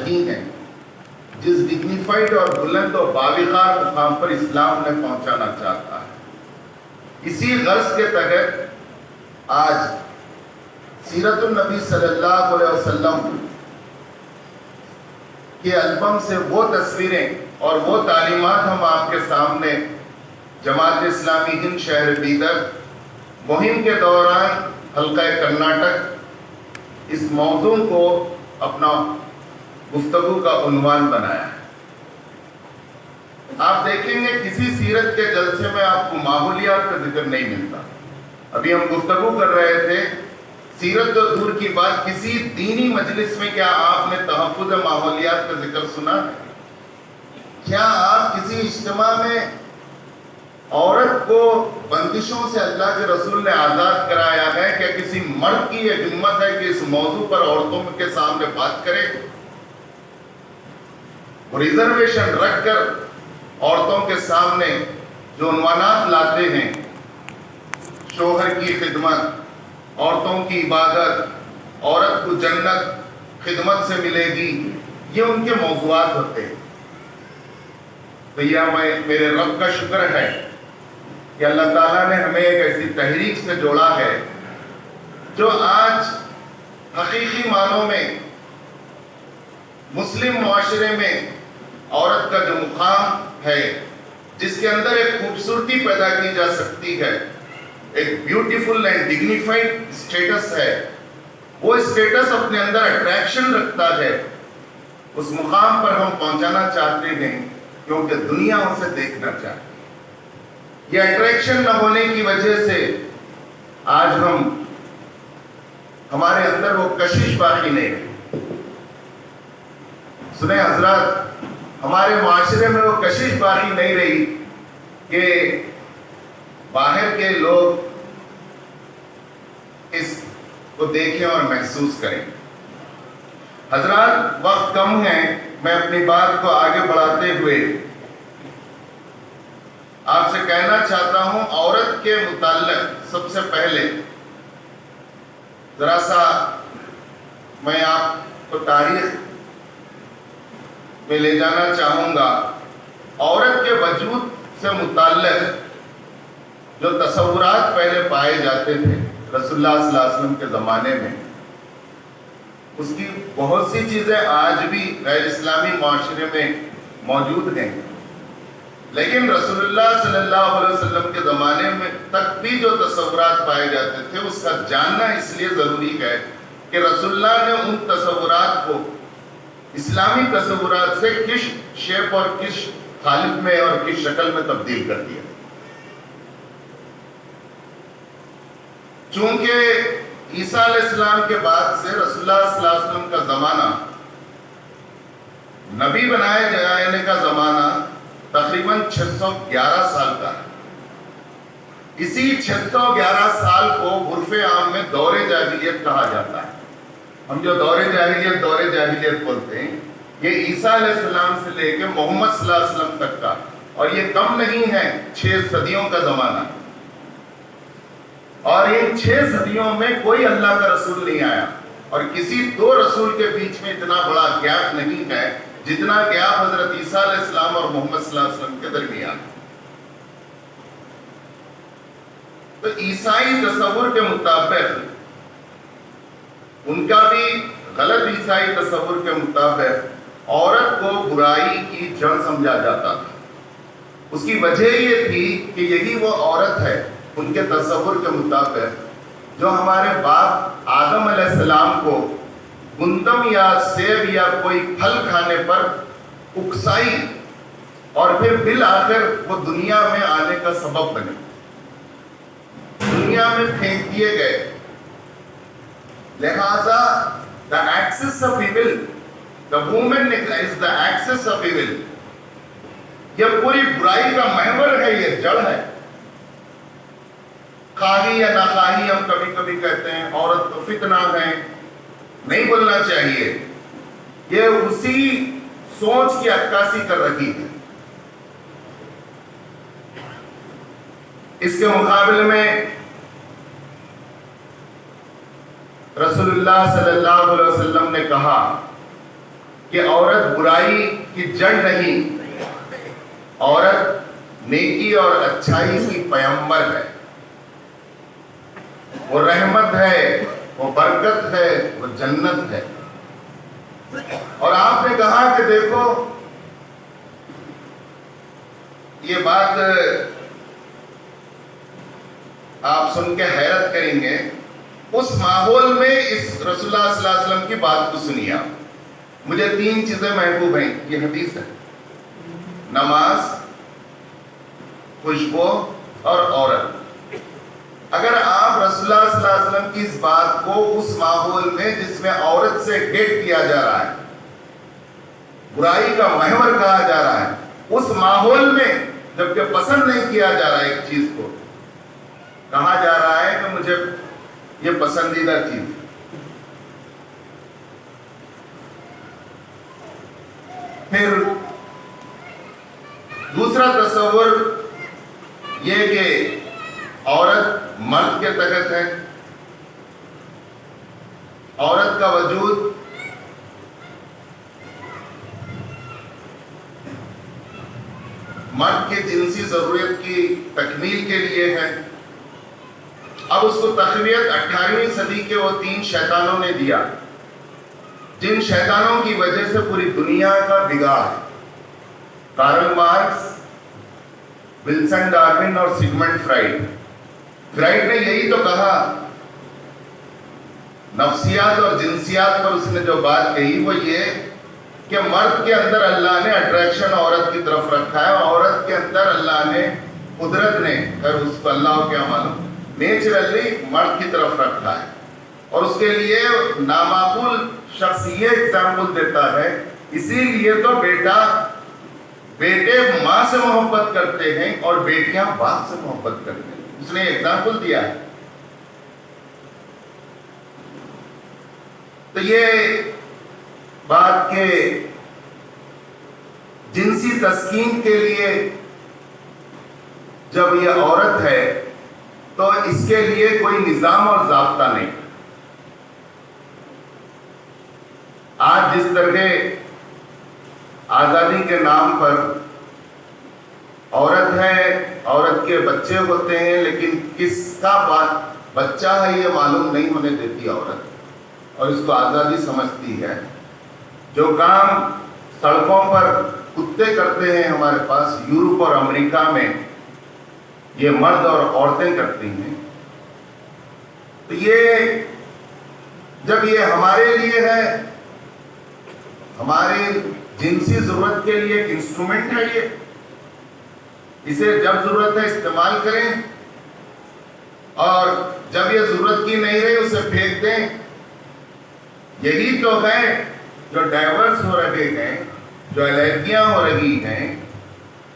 نہیں ہیں جس ڈگنیفائڈ اور بلند و باوقار مقام پر اسلام نے پہنچانا چاہتا ہے۔ اسی غرض کے تحت آج سیرت النبی صلی اللہ علیہ وسلم کے البم سے وہ تصویریں اور وہ تعلیمات ہم آپ کے سامنے جماعت اسلامی ہند شہر بیدر مہم کے دوران حلقہ کرناٹک اس موضوع کو اپنا گفتگو کا عنوان بنایا ہے۔ آپ دیکھیں گے کسی سیرت کے جلسے میں آپ کو ماحولیات کا ذکر نہیں ملتا۔ ابھی ہم گفتگو کر رہے تھے، سیرت تو دور کی بات، کسی دینی مجلس میں کیا آپ نے تحفظ ماحولیات کا ذکر سنا ہے؟ کیا آپ کسی اجتماع میں عورت کو بندشوں سے اللہ کے رسول نے آزاد کرایا ہے؟ کیا کسی مرد کی یہ ہمت ہے کہ اس موضوع پر عورتوں کے سامنے بات کرے؟ ریزرویشن رکھ کر عورتوں کے سامنے جو عنوانات لاتے ہیں، شوہر کی خدمت، عورتوں کی عبادت، عورت کو جنت خدمت سے ملے گی، یہ ان کے موضوعات ہوتے ہیں۔ میرے رب کا شکر ہے کہ اللہ تعالیٰ نے ہمیں ایک ایسی تحریک سے جوڑا ہے جو آج حقیقی معنوں میں مسلم معاشرے میں عورت کا جو مقام ہے، جس کے اندر ایک خوبصورتی پیدا کی جا سکتی ہے، ایک بیوٹیفل اینڈ ڈگنیفائڈ اسٹیٹس ہے، وہ اسٹیٹس اپنے اندر اٹریکشن رکھتا ہے، اس مقام پر ہم پہنچانا چاہتے ہیں کیونکہ دنیا اسے دیکھنا چاہتی ہے۔ یہ اٹریکشن نہ ہونے کی وجہ سے آج ہمارے اندر وہ کشش باقی نہیں رہی۔ سنیں حضرات، ہمارے معاشرے میں وہ کشش باقی نہیں رہی کہ باہر کے لوگ اس کو دیکھیں اور محسوس کریں۔ حضرات، وقت کم ہے، میں اپنی بات کو آگے بڑھاتے ہوئے آپ سے کہنا چاہتا ہوں، عورت کے متعلق سب سے پہلے ذرا سا میں آپ کو تاریخ میں لے جانا چاہوں گا۔ عورت کے وجود سے متعلق جو تصورات پہلے پائے جاتے تھے رسول اللہ صلی اللہ علیہ وسلم کے زمانے میں، اس کی بہت سی چیزیں آج بھی غیر اسلامی معاشرے میں موجود ہیں، لیکن رسول اللہ صلی اللہ علیہ وسلم کے زمانے میں تک بھی جو تصورات پائے جاتے تھے، اس کا جاننا اس لیے ضروری ہے کہ رسول اللہ نے ان تصورات کو اسلامی تصورات سے کس شیپ اور کس حالت میں اور کس شکل میں تبدیل کر دیا۔ چونکہ عیسیٰ علیہ السلام کے بعد سے رسول اللہ صلی اللہ علیہ وسلم کا زمانہ، نبی بنائے جانے کا زمانہ تقریباً 611 سال کا ہے۔ اسی 611 سال کو عرف عام میں دور جاہلیت کہا جاتا ہے۔ ہم جو دور جاہلیت بولتے ہیں، یہ عیسیٰ علیہ السلام سے لے کے محمد صلی اللہ علیہ وسلم تک کا، اور یہ کم نہیں ہے، 6 صدیوں کا زمانہ، اور ان 6 صدیوں میں کوئی اللہ کا رسول نہیں آیا، اور کسی 2 رسول کے بیچ میں اتنا بڑا گیپ نہیں ہے جتنا گیپ حضرت عیسیٰ علیہ السلام اور محمد صلی اللہ علیہ وسلم کے درمیان۔ تو عیسائی تصور کے مطابق، ان کا بھی غلط عیسائی تصور کے مطابق عورت کو برائی کی جڑ سمجھا جاتا تھا۔ اس کی وجہ یہ تھی کہ یہی وہ عورت ہے، ان کے تصور کے مطابق، جو ہمارے باپ آدم علیہ السلام کو گندم یا سیب یا کوئی پھل کھانے پر اکسائی اور پھر بالآخر وہ دنیا میں آنے کا سبب بنے، دنیا میں پھینک دیے گئے۔ لہذا the axis of evil, the woman is the axis of evil، یہ پوری برائی کا محور ہے، یہ جڑ ہے۔ خواہی یا ناخواہی ہم کبھی کبھی کہتے ہیں عورت تو فتنہ ہے، نہیں بولنا چاہیے، یہ اسی سوچ کی عکاسی کر رہی ہے۔ اس کے مقابلے میں رسول اللہ صلی اللہ علیہ وسلم نے کہا کہ عورت برائی کی جڑ نہیں، عورت نیکی اور اچھائی کی پیمبر ہے، وہ رحمت ہے، وہ برکت ہے، وہ جنت ہے۔ اور آپ نے کہا کہ دیکھو یہ بات آپ سن کے حیرت کریں گے، اس ماحول میں اس رسول اللہ صلی اللہ علیہ وسلم کی بات کو سنیے آپ۔ مجھے 3 چیزیں محبوب ہیں، یہ حدیث ہے، نماز، خوشبو اور عورت۔ اگر آپ رسول اللہ صلی اللہ علیہ وسلم کی اس بات کو اس ماحول میں جس میں عورت سے ہیٹ کیا جا رہا ہے، برائی کا محور کہا جا رہا ہے، اس ماحول میں جبکہ پسند نہیں کیا جا رہا ہے ایک چیز کو، کہا جا رہا ہے کہ مجھے یہ پسندیدہ چیز ہے۔ پھر دوسرا تصور یہ کہ عورت مرد کے تحت ہے، عورت کا وجود مرد کی جنسی ضرورت کی تکمیل کے لیے ہے۔ اب اس کو تقویت 18ویں صدی کے وہ 3 شیطانوں نے دیا، جن شیطانوں کی وجہ سے پوری دنیا کا بگاڑ ہے۔ کارل مارکس، ولسن ڈارون اور سیگمنڈ فرائڈ۔ فرائڈ نے یہی تو کہا، نفسیات اور جنسیات پر اس نے جو بات کہی وہ یہ کہ مرد کے اندر اللہ نے اٹریکشن عورت کی طرف رکھا ہے، عورت کے اندر اللہ نے قدرت نے، خیر اس کو اللہ کو کیا معلوم، نیچرلی مرد کی طرف رکھا ہے۔ اور اس کے لیے نامعقول شخص یہ ایگزامپل دیتا ہے، اسی لیے تو بیٹے ماں سے محبت کرتے ہیں اور بیٹیاں باپ سے محبت کرتے ہیں، اس نے ایگزامپل دیا ہے۔ تو یہ بات کہ جنسی تسکین کے لیے جب یہ عورت ہے تو اس کے لیے کوئی نظام اور ضابطہ نہیں۔ آج جس طرح آزادی کے نام پر عورت ہے، عورت کے بچے ہوتے ہیں، لیکن کس کا بچہ ہے یہ معلوم نہیں ہونے دیتی عورت، اور اس کو آزادی سمجھتی ہے۔ جو کام سڑکوں پر کتے کرتے ہیں ہمارے پاس یورپ اور امریکہ میں، یہ مرد اور عورتیں کرتی ہیں۔ تو یہ جب یہ ہمارے لیے ہے، ہماری جنسی ضرورت کے لیے ایک انسٹرومنٹ ہے، یہ اسے جب ضرورت ہے استعمال کریں، اور جب یہ ضرورت کی نہیں رہی اسے پھینک دیں۔ یہی تو ہے جو ڈائیورس ہو رہے ہیں، جو علیحدگیاں ہو رہی ہیں۔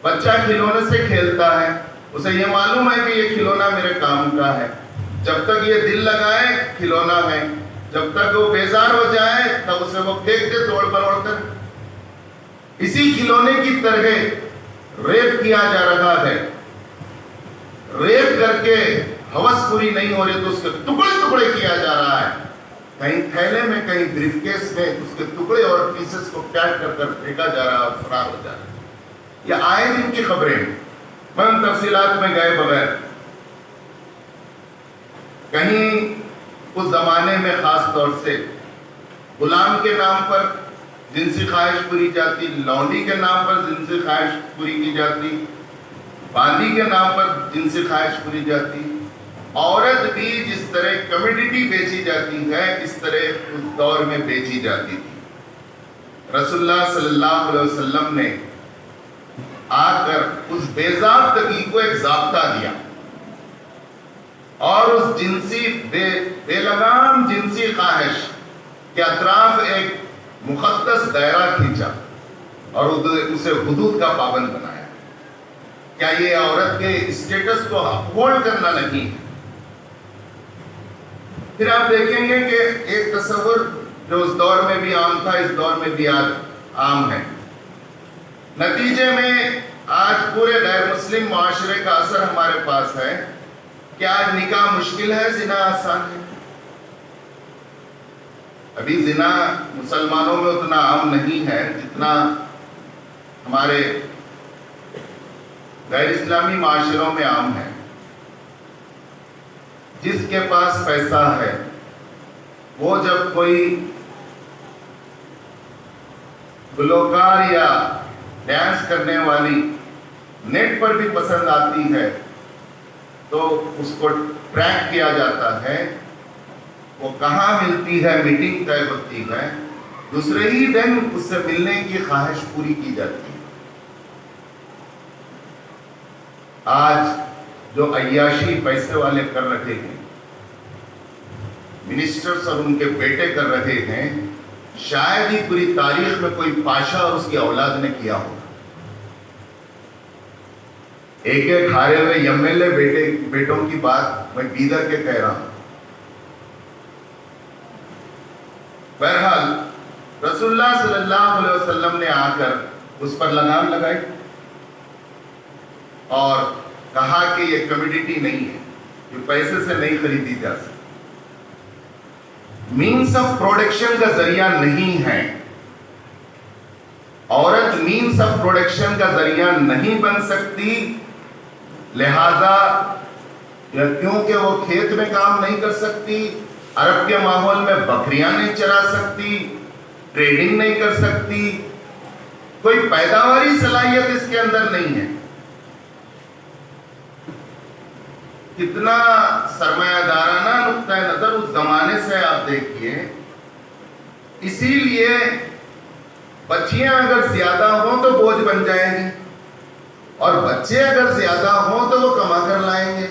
بچہ کھلونے سے کھیلتا ہے، اسے یہ معلوم ہے کہ یہ کھلونا میرے کام کا ہے، جب تک یہ دل لگائے کھلونا ہے، جب تک وہ بیزار ہو جائے تب اسے وہ پھینک دے توڑ پروڑ کر۔ اسی کھلونے کی طرح ریپ کیا جا رہا ہے، ریپ کر کے ہوس پوری نہیں ہو رہی تو اس کے ٹکڑے ٹکڑے کیا جا رہا ہے، کہیں تھیلے میں، کہیں بریف کیس میں اس کے ٹکڑے اور پیسز کو پیک کر کر پھینکا جا رہا اور فرار ہو جا رہا ہے۔ یہ آئے دن کی خبریں ہیں، میں ان تفصیلات میں گئے بغیر، کہیں اس زمانے میں خاص طور سے غلام کے نام پر جنسی خواہش پوری جاتی، لونڈی کے نام پر جنسی خواہش پوری کی جاتی، باندی کے نام پر جنسی خواہش پوری جاتی۔ عورت بھی جس طرح کمیڈیٹی بیچی جاتی ہے اس طرح اس دور میں بیچی جاتی تھی۔ رسول اللہ صلی اللہ علیہ وسلم نے آ کر اس بے ضابطگی کو ایک ضابطہ دیا، اور اس جنسی بے لگام جنسی خواہش کے اطراف ایک مقدس دائرہ کھینچا اور اسے حدود کا پابند بنایا۔ کیا یہ عورت کے اسٹیٹس کو اپہولڈ کرنا نہیں؟ پھر آپ دیکھیں گے کہ ایک تصور جو اس دور میں بھی عام تھا اس دور میں بھی آج عام ہے۔ نتیجے میں آج پورے غیر مسلم معاشرے کا اثر ہمارے پاس ہے کہ آج نکاح مشکل ہے، زنا آسان ہے۔ ابھی زنا مسلمانوں میں اتنا عام نہیں ہے جتنا ہمارے غیر اسلامی معاشروں میں عام ہے. جس کے پاس پیسہ ہے وہ جب کوئی گلوکار یا ڈانس کرنے والی نیٹ پر بھی پسند آتی ہے تو اس کو ٹریک کیا جاتا ہے، وہ کہاں ملتی ہے، میٹنگ طے ہوتی ہے، دوسرے ہی دن اس سے ملنے کی خواہش پوری کی جاتی ہے. آج جو عیاشی پیسے والے کر رہے ہیں، منسٹرز اور ان کے بیٹے کر رہے ہیں، شاید ہی پوری تاریخ میں کوئی پاشا اور اس کی اولاد نے کیا ہو. ایک ایک ہارے ہوئے ایم ایل اے بیٹوں کی بات میں بیدر کے کہہ رہا ہوں. بہرحال رسول اللہ صلی اللہ علیہ وسلم نے آ کر اس پر لگام لگائی اور کہا کہ یہ کمیڈیٹی نہیں ہے، یہ پیسے سے نہیں خریدی جا سکتی، مینس آف پروڈکشن کا ذریعہ نہیں ہے. عورت مینس آف پروڈکشن کا ذریعہ نہیں بن سکتی، لہذا کیونکہ وہ کھیت میں کام نہیں کر سکتی، عرب کے ماحول میں بکریاں نہیں چرا سکتی، ٹریڈنگ نہیں کر سکتی، کوئی پیداواری صلاحیت اس کے اندر نہیں ہے. کتنا سرمایہ دارانہ نقطہ نظر اس زمانے سے آپ دیکھیے. اسی لیے بچیاں اگر زیادہ ہوں تو بوجھ بن جائیں گی، اور بچے اگر زیادہ ہوں تو وہ کما کر لائیں گے.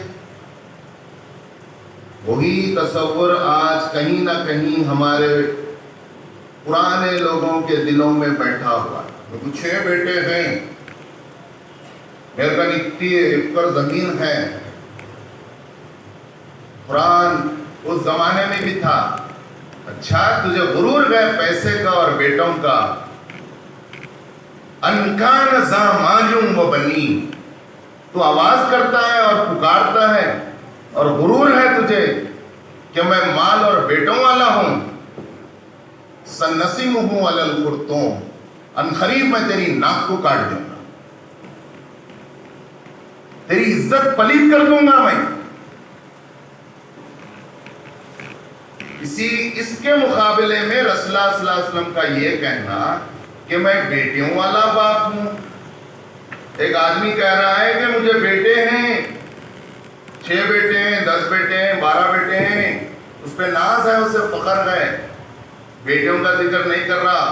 وہی تصور آج کہیں نہ کہیں ہمارے پرانے لوگوں کے دلوں میں بیٹھا ہوا ہے. 6 بیٹے ہیں، میرے کا اتنی ایکڑ زمین ہے. قرآن اس زمانے میں بھی تھا. اچھا تجھے غرور گئے پیسے کا اور بیٹوں کا. انکان ذا مال و بنین، تو آواز کرتا ہے اور پکارتا ہے اور غرور ہے تجھے کہ میں مال اور بیٹوں والا ہوں. سنسمہ علی الخرطوم، عنقریب میں تیری ناک کو کاٹ دوں گا، تیری عزت پلید کر دوں گا میں. اس کے مقابلے میں رسول اللہ صلی اللہ علیہ وسلم کا یہ کہنا کہ میں بیٹیوں والا باپ ہوں. ایک آدمی کہہ رہا ہے کہ مجھے بیٹے ہیں، 6 بیٹے ہیں، 10 بیٹے ہیں، 12 بیٹے ہیں، اس پہ ناز ہے، اسے فخر ہے، بیٹیوں کا ذکر نہیں کر رہا.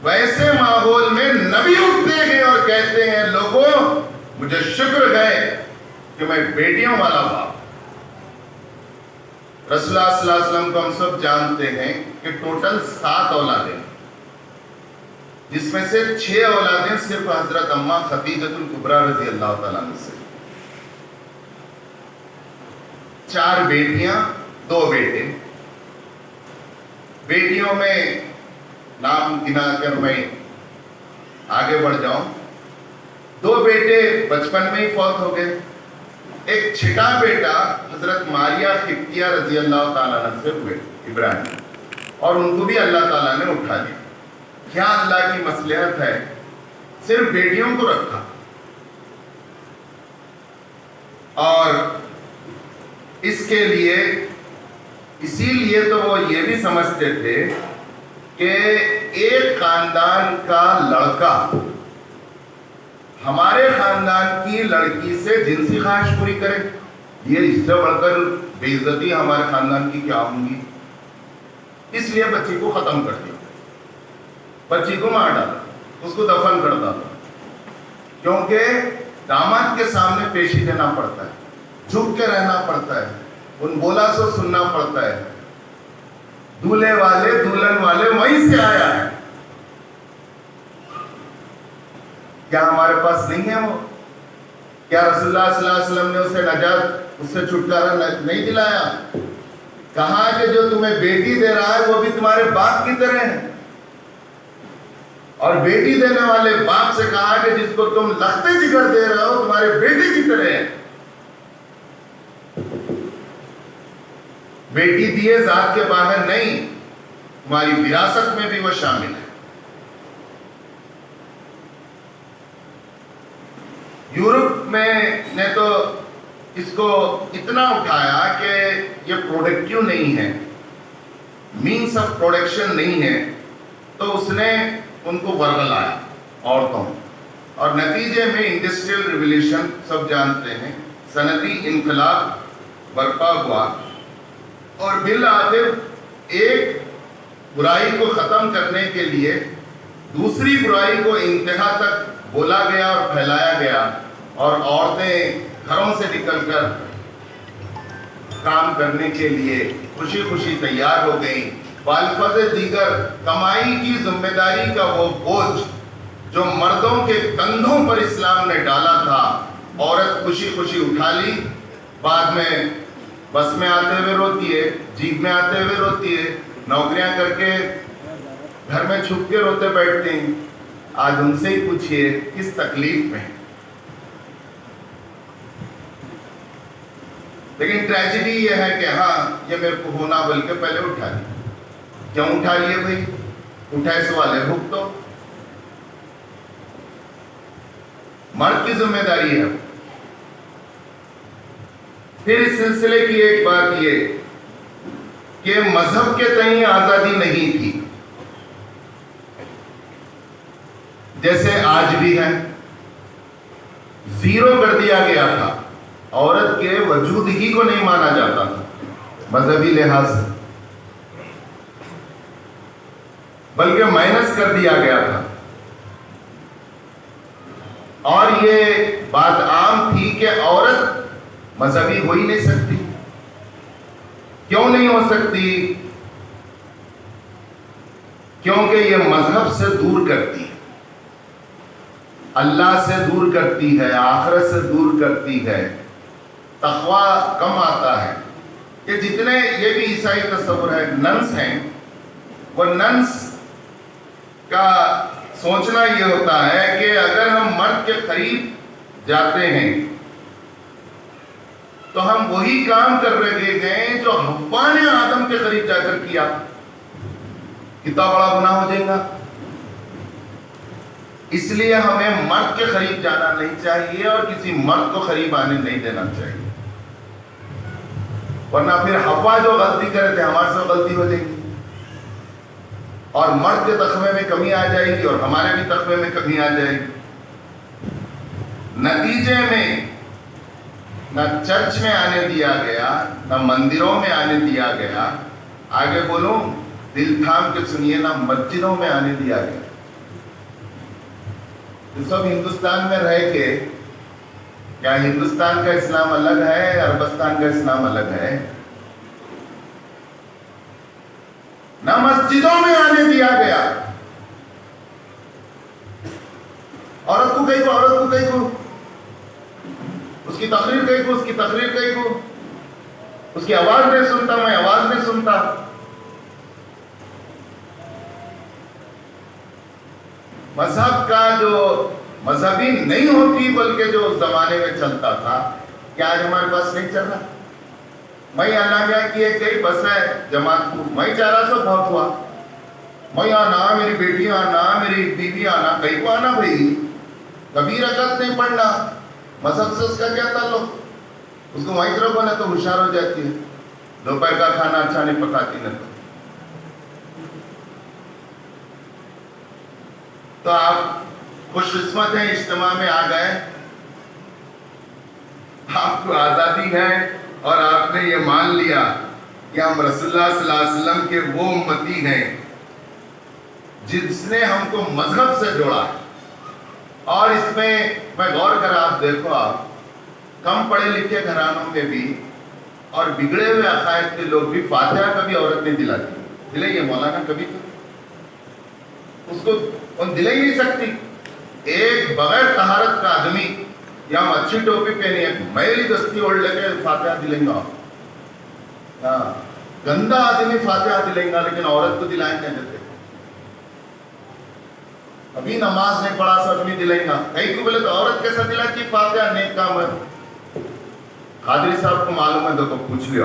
ویسے ماحول میں نبی اٹھتے ہیں اور کہتے ہیں لوگوں مجھے شکر ہے کہ میں بیٹیوں والا باپ. رسول اللہ صلی اللہ علیہ وسلم کو ہم سب جانتے ہیں کہ ٹوٹل 7 اولادیں، جس میں سے 6 اولادیں صرف حضرت اماں خدیجہ الکبریٰ رضی اللہ تعالیٰ عنہ سے، 4 بیٹیاں 2 بیٹے. بیٹیوں میں نام گنا کر میں آگے بڑھ جاؤں. 2 بیٹے بچپن میں ہی فوت ہو گئے. ایک چھٹا بیٹا حضرت ماریہ قبطیہ رضی اللہ تعالیٰ عنہ سے ہوئے ابراہیم، اور ان کو بھی اللہ تعالیٰ نے اٹھا لیا. کیا اللہ کی مصلحت ہے، صرف بیٹیوں کو رکھا. اور اس کے لیے اسی لیے تو وہ یہ بھی سمجھتے تھے کہ ایک خاندان کا لڑکا ہمارے خاندان کی لڑکی سے جنسی خواہش پوری کرے، یہ اس سے بڑھ کر بے عزتی ہمارے خاندان کی کیا ہوں گی. اس لیے بچی کو ختم کر دیا، بچی کو مار ڈالا، اس کو دفن کر ڈالا. کیونکہ داماد کے سامنے پیشی دینا پڑتا ہے، جھک کے رہنا پڑتا ہے، ان بولا سو سننا پڑتا ہے. دولہے والے دلہن والے وہیں سے آیا ہے. کیا ہمارے پاس نہیں ہے وہ؟ کیا رسول اللہ صلی اللہ علیہ وسلم نے اسے نجات، اس سے چھٹکارا نہیں دلایا؟ کہا کہ جو تمہیں بیٹی دے رہا ہے وہ بھی تمہارے باپ کی طرح ہے. اور بیٹی دینے والے باپ سے کہا کہ جس کو تم لختے جگر دے رہے ہو تمہارے بیٹے کی طرح ہے. بیٹی دیے ذات کے باہر نہیں، تمہاری وراثت میں بھی وہ شامل ہے۔ یورپ میں نے تو اس کو اتنا اٹھایا کہ یہ پروڈکٹیو نہیں ہے، مینس آف پروڈکشن نہیں ہے، تو اس نے ان کو ورگلایا عورتوں، اور نتیجے میں انڈسٹریل ریولیوشن سب جانتے ہیں، صنعتی انقلاب برپا ہوا، اور بالآخر ایک برائی کو ختم کرنے کے لیے دوسری برائی کو انتہا تک بولا گیا اور پھیلایا گیا، اور عورتیں گھروں سے نکل کر کام کرنے کے لیے خوشی خوشی تیار ہو گئیں۔ بالفض دیگر کمائی کی ذمہ داری کا وہ بوجھ جو مردوں کے کندھوں پر اسلام نے ڈالا تھا، عورت خوشی خوشی اٹھا لی، بعد میں بس میں آتے ہوئے روتی ہے، جیپ میں آتے ہوئے روتی ہے، نوکریاں کر کے گھر میں چھپ کے روتے بیٹھتے ہیں۔ آج ان سے ہی پوچھئے کس تکلیف میں۔ لیکن ٹریجڈی یہ ہے کہ ہاں یہ میرے کو ہونا بلکہ پہلے اٹھا لی۔ کیوں اٹھا لیے بھائی؟ اٹھائے سوال ہے بھگتو، مرد کی ذمہ داری ہے۔ پھر اس سلسلے کی ایک بات یہ کہ مذہب کے تئیں آزادی نہیں تھی، جیسے آج بھی ہے، زیرو کر دیا گیا تھا، عورت کے وجود ہی کو نہیں مانا جاتا تھا مذہبی لحاظ سے، بلکہ مائنس کر دیا گیا تھا، اور یہ بات عام تھی کہ عورت مذہبی ہو ہی نہیں سکتی۔ کیوں نہیں ہو سکتی؟ کیونکہ یہ مذہب سے دور کرتی ہے، اللہ سے دور کرتی ہے، آخرت سے دور کرتی ہے، تقوی کم آتا ہے۔ یہ جتنے یہ بھی عیسائی تصور ہے، ننس ہیں، وہ ننس کا سوچنا یہ ہوتا ہے کہ اگر ہم مرد کے قریب جاتے ہیں تو ہم وہی کام کر رہے گئے جو حوا نے آدم کے قریب جا کر کیا، کتنا بڑا گناہ ہو جائے گا۔ اس لیے ہمیں مرد کے قریب جانا نہیں چاہیے اور کسی مرد کو قریب آنے نہیں دینا چاہیے، ورنہ پھر حوا جو غلطی کرے تھے ہمارے سے غلطی ہو جائے گی، اور مرد کے تقوی میں کمی آ جائے گی اور ہمارے بھی تقوی میں کمی آ جائے گی۔ نتیجے میں نہ چرچ میں آنے دیا گیا، نہ مندروں میں آنے دیا گیا، آگے بولوں دل تھام کے سنیے، نہ مسجدوں میں آنے دیا گیا۔ یہ سب ہندوستان میں رہ کے، کیا ہندوستان کا اسلام الگ ہے، عربستان کا اسلام الگ ہے؟ نہ مسجدوں میں آنے دیا گیا۔ عورت کو کہیں کو، عورت کو کہیں کو، اس کی تقریر کہیں کو، اس کی تقریر کہیں کو، اس کی آواز نہیں سنتا، میں آواز نہیں سنتا۔ مذہب کا جو مذہبی نہیں ہوتی بلکہ جو زمانے میں چلتا تھا، کیا آج ہمارے پاس نہیں چل رہا؟ میں آنا گیا کہ ایک کئی بس ہے جماعت کو، میں 400 بہت ہوا، میں آنا، میری بیٹی آنا، میری بیوی آنا، کئی کو آنا بھائی، کبھی رکعت نہیں پڑھنا، مذہب سے اس کا کیا تعلق؟ اس کو وہیں طرف بنا تو ہوشیار ہو جاتی ہے، دوپہر کا کھانا اچھا نہیں پکاتی نہ تو آپ خوش قسمت ہیں، اجتماع میں آ گئے، آپ کو آزادی ہے اور آپ نے یہ مان لیا کہ ہم رسول اللہ صلی اللہ علیہ وسلم کے وہ امتی ہیں جس نے ہم کو مذہب سے جوڑا ہے۔ اور اس میں غور کر آپ دیکھو، آپ کم پڑھے لکھے گھرانوں میں بھی اور بگڑے ہوئے عقائد کے لوگ بھی فاتحہ کبھی عورت نہیں دلاتی، دلائی ہے مولانا کبھی؟ تو اس کو دلا ہی نہیں سکتی۔ ایک بغیر طہارت کا آدمی یا ہم اچھی ٹوپی پہنی ہے، میلی دستی اوڑھ لے کے فاتحہ دلیں گا، ہاں گندا آدمی فاتحہ دلیں گا، لیکن عورت کو دلائیں نہیں دیتے۔ ابھی نماز نہیں پڑھا سب بھی دلیں گا، کئی کو بولے تو عورت کیسا دلاتی فاتحہ؟ نیک کام ہے۔ قادری صاحب کو معلوم ہے تو پوچھ لیا،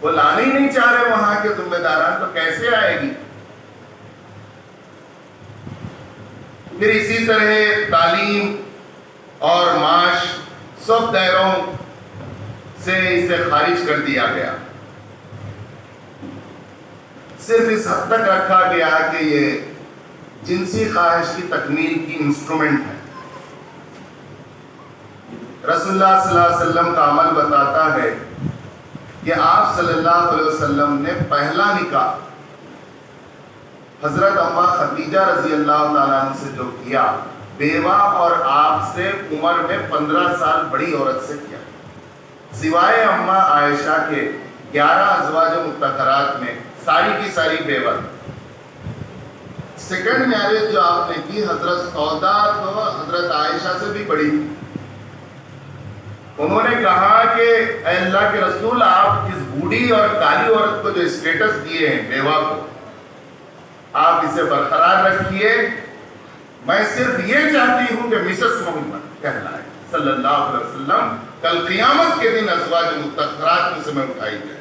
وہ لانے ہی نہیں چاہ رہے وہاں کے ذمہ داران، تو کیسے آئے گی؟ پھر اسی طرح تعلیم اور معاش سب دائروں سے اسے خارج کر دیا گیا، صرف اس حد تک رکھا گیا کہ یہ جنسی خواہش کی تکمیل کی انسٹرومنٹ ہے۔ رسول اللہ صلی اللہ علیہ وسلم کا عمل بتاتا ہے کہ آپ صلی اللہ علیہ وسلم نے پہلا نکاح حضرت اماں خدیجہ رضی اللہ تعالیٰ عنہ سے جو کیا، بیوہ اور آپ سے عمر میں 15 سال بڑی عورت سے کیا، سوائے اماں عائشہ کے 11 ازواج مطہرات میں ساری کی ساری بیوہ۔ سیکنڈ میرج جو آپ نے کی حضرت سودا تو حضرت عائشہ سے بھی بڑی تھی۔ انہوں نے کہا کہ اے اللہ کے رسول، آپ اس بوڑھی اور کالی عورت کو جو اسٹیٹس دیے ہیں بیوہ کو، آپ اسے برقرار رکھیے، میں صرف یہ چاہتی ہوں کہ مسز محمد کہلائے صلی اللہ علیہ وسلم کل قیامت کے دن ازواج مطہرات میں سے میں اٹھائی جائے،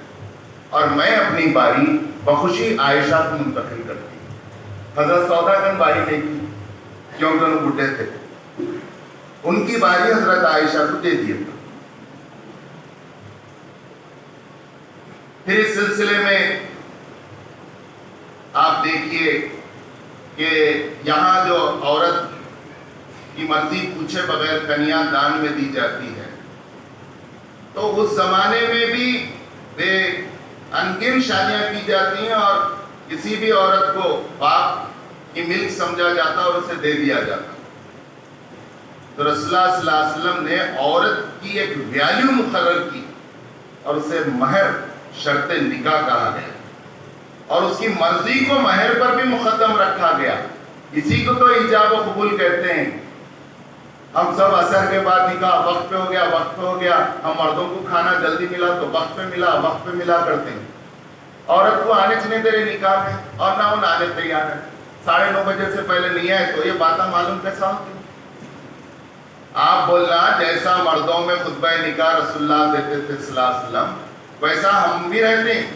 اور میں اپنی باری بخوشی عائشہ کو منتقل کرتی ہوں۔ حضرت سودا کن باری نہیں کی کیونکہ انہوں بڈھے تھے، ان کی باری حضرت عائشہ کو دے دیا تھا۔ پھر اس سلسلے میں آپ دیکھیے کہ یہاں جو عورت کی مرضی پوچھے بغیر کنیا دان میں دی جاتی ہے، تو اس زمانے میں بھی بے انگن شادیاں کی جاتی ہیں اور کسی بھی عورت کو باپ کی ملک سمجھا جاتا اور اسے دے دیا جاتا۔ تو رسول اللہ صلی اللہ علیہ وسلم نے عورت کی ایک ویلیو مقرر کی اور اسے مہر شرط نکاح کہا گیا، اور اس کی مرضی کو مہر پر بھی مقدم رکھا گیا۔ اسی کو تو ایجاب و قبول کہتے ہیں۔ ہم سب عصر کے بعد نکاح وقت پہ ہو گیا، وقت پہ ہو گیا، ہم مردوں کو کھانا جلدی ملا تو وقت پہ ملا، وقت پہ ملا کرتے ہیں۔ عورت کو آنے چنے تیرے نکاح میں، اور نہ وہ آنے تیار ہے، 9:30 بجے سے پہلے نہیں آئے تو یہ باتیں معلوم کیسا ہوتی؟ آپ بولنا جیسا مردوں میں خطبہ نکاح رسول اللہ دیتے تھے صلی اللہ علیہ وسلم، ویسا ہم بھی رہتے ہیں۔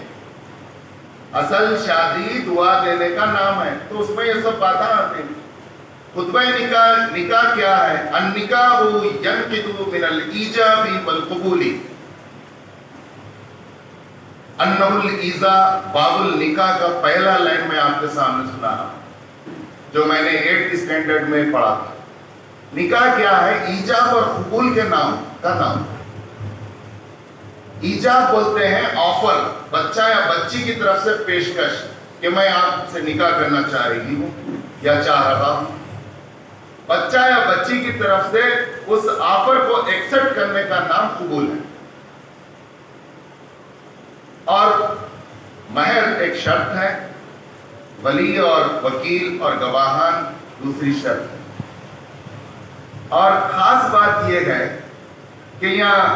اصل شادی دعا دینے کا نام ہے، تو اس میں یہ سب باتیں آتے ہیں۔ خطبہ نکاح کیا ہے؟ النکاح ینقض من الایجاب والقبول، انہ الایذا باب النکاح کا پہلا لائن میں آپ کے سامنے سنا رہا ہوں، جو میں نے 8th اسٹینڈرڈ میں پڑھا تھا۔ نکاح کیا ہے؟ ایجاب اور قبول کے نام کا نام۔ ایجاب بولتے ہیں آفر، بچہ یا بچی کی طرف سے پیشکش کہ میں آپ سے نکاح کرنا چاہ رہی ہوں یا چاہ رہا ہوں۔ بچہ یا بچی کی طرف سے اس آفر کو ایکسپٹ کرنے کا نام قبول ہے۔ اور مہر ایک شرط ہے، ولی اور وکیل اور گواہان دوسری شرط ہے۔ اور خاص بات یہ ہے کہ یہاں